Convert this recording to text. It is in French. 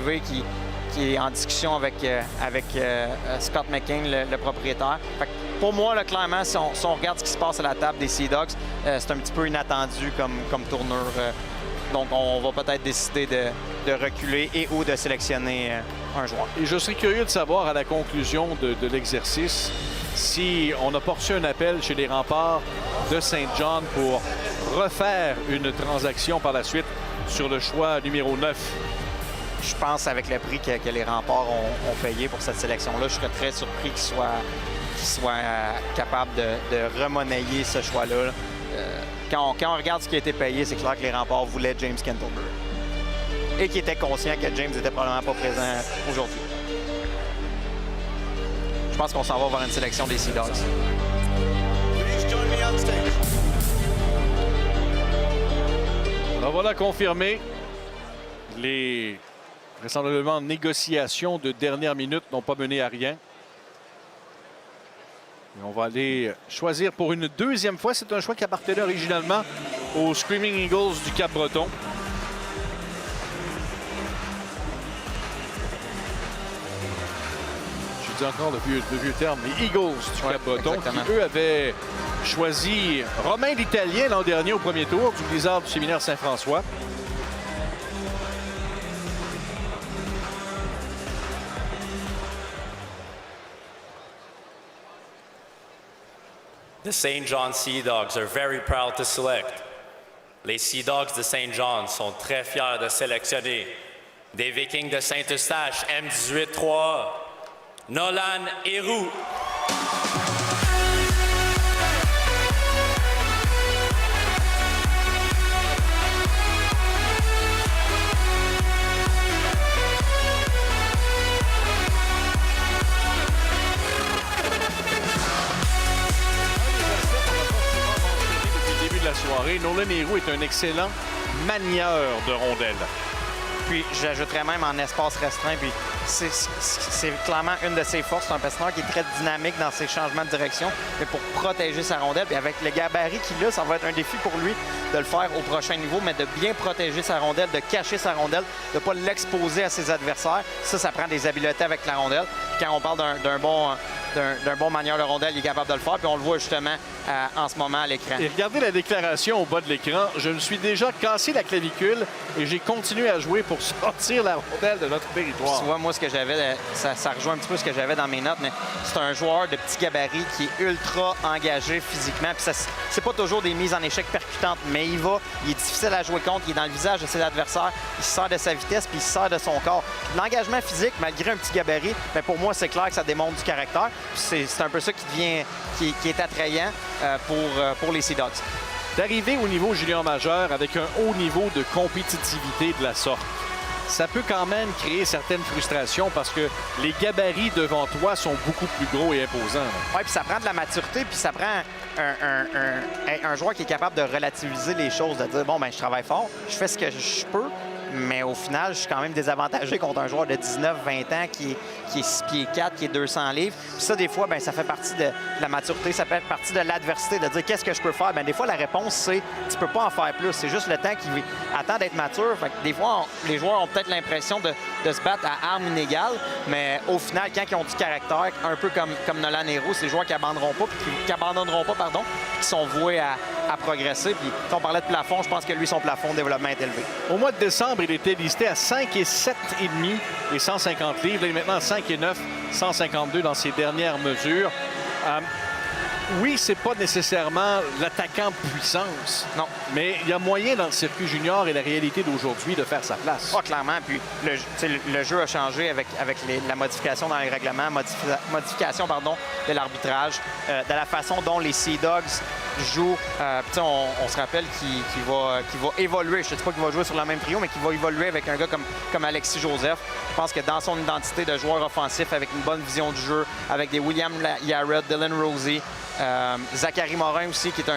arrivé, qui est en discussion avec Scott McCain, le propriétaire. Fait que pour moi, là, clairement, si on regarde ce qui se passe à la table des Sea Dogs, c'est un petit peu inattendu comme tournure. Donc, on va peut-être décider de reculer et ou de sélectionner un joueur. Et je serais curieux de savoir à la conclusion de l'exercice si on a reçu un appel chez les Remparts de Saint John pour refaire une transaction par la suite sur le choix numéro 9. Je pense avec le prix que les Remparts ont payé pour cette sélection-là, je serais très surpris qu'ils soient capables de remonnayer ce choix-là. Quand on regarde ce qui a été payé, c'est clair que les Remparts voulaient James Kentleberg. Et qui étaient conscients que James n'était probablement pas présent aujourd'hui. Je pense qu'on s'en va vers une sélection des Sea Dogs. Alors voilà confirmé. Les vraisemblablement négociations de dernière minute n'ont pas mené à rien. Et on va aller choisir pour une deuxième fois. C'est un choix qui appartenait originalement aux Screaming Eagles du Cap-Breton. Je dis encore le vieux terme, les Eagles du Cap-Breton, qui eux avaient choisi Romain l'Italien l'an dernier au premier tour du Blizzard du Séminaire Saint-François. The St. John Sea Dogs are very proud to select. Les Sea Dogs de St. John sont très fiers de sélectionner des Vikings de Saint-Eustache M18-3A, Nolan Héroux. Soirée. Nolan Héroux est un excellent manieur de rondelles. Puis j'ajouterais même en espace restreint. Puis c'est clairement une de ses forces. C'est un patineur qui est très dynamique dans ses changements de direction, mais pour protéger sa rondelle. Puis avec le gabarit qu'il a, ça va être un défi pour lui de le faire au prochain niveau, mais de bien protéger sa rondelle, de cacher sa rondelle, de ne pas l'exposer à ses adversaires. Ça prend des habiletés avec la rondelle. Puis quand on parle d'un bon manieur de rondelle, il est capable de le faire. Puis on le voit justement en ce moment à l'écran. Et regardez la déclaration au bas de l'écran. Je me suis déjà cassé la clavicule et j'ai continué à jouer pour sortir la rondelle de notre territoire. Tu vois, moi, ce que j'avais, ça rejoint un petit peu ce que j'avais dans mes notes, mais c'est un joueur de petit gabarit qui est ultra engagé physiquement. Puis c'est pas toujours des mises en échec percutantes, mais il est difficile à jouer contre, il est dans le visage de ses adversaires, il se sert de sa vitesse, puis il se sert de son corps. L'engagement physique, malgré un petit gabarit, mais pour moi, c'est clair que ça démontre du caractère. C'est un peu ça qui est attrayant pour les Sea Dogs. D'arriver au niveau junior majeur avec un haut niveau de compétitivité de la sorte, ça peut quand même créer certaines frustrations parce que les gabarits devant toi sont beaucoup plus gros et imposants. Oui, puis ça prend de la maturité, puis ça prend un joueur qui est capable de relativiser les choses, de dire, bon, ben je travaille fort, je fais ce que je peux, mais au final, je suis quand même désavantagé contre un joueur de 19-20 ans qui est 6 pieds 4, qui est 200 livres. Puis ça, des fois, ben, ça fait partie de la maturité, ça fait partie de l'adversité, de dire qu'est-ce que je peux faire. Bien, des fois, la réponse, c'est tu peux pas en faire plus. C'est juste le temps qui attend d'être mature. Fait que des fois, les joueurs ont peut-être l'impression de se battre à armes inégales, mais au final, quand ils ont du caractère, un peu comme Nolan Héroux, c'est des joueurs qui abandonneront pas, qui sont voués à progresser. Puis, si on parlait de plafond, je pense que lui, son plafond de développement est élevé. Au mois de décembre, il était listé à 5 et 7,5 et 150 livres. Il est maintenant à 5 et 9, 152 dans ses dernières mesures. Oui, c'est pas nécessairement l'attaquant puissance. Non. Mais il y a moyen dans le circuit junior et la réalité d'aujourd'hui de faire sa place. Ah, clairement. Puis le jeu a changé avec la modification dans les règlements, modification de l'arbitrage, de la façon dont les Sea Dogs jouent. On se rappelle qu'il va évoluer. Je ne sais pas qu'il va jouer sur le même trio, mais qu'il va évoluer avec un gars comme Alexis Joseph. Je pense que dans son identité de joueur offensif, avec une bonne vision du jeu, avec des William Yarrett, Dylan Rosie, Zachary Morin aussi, qui va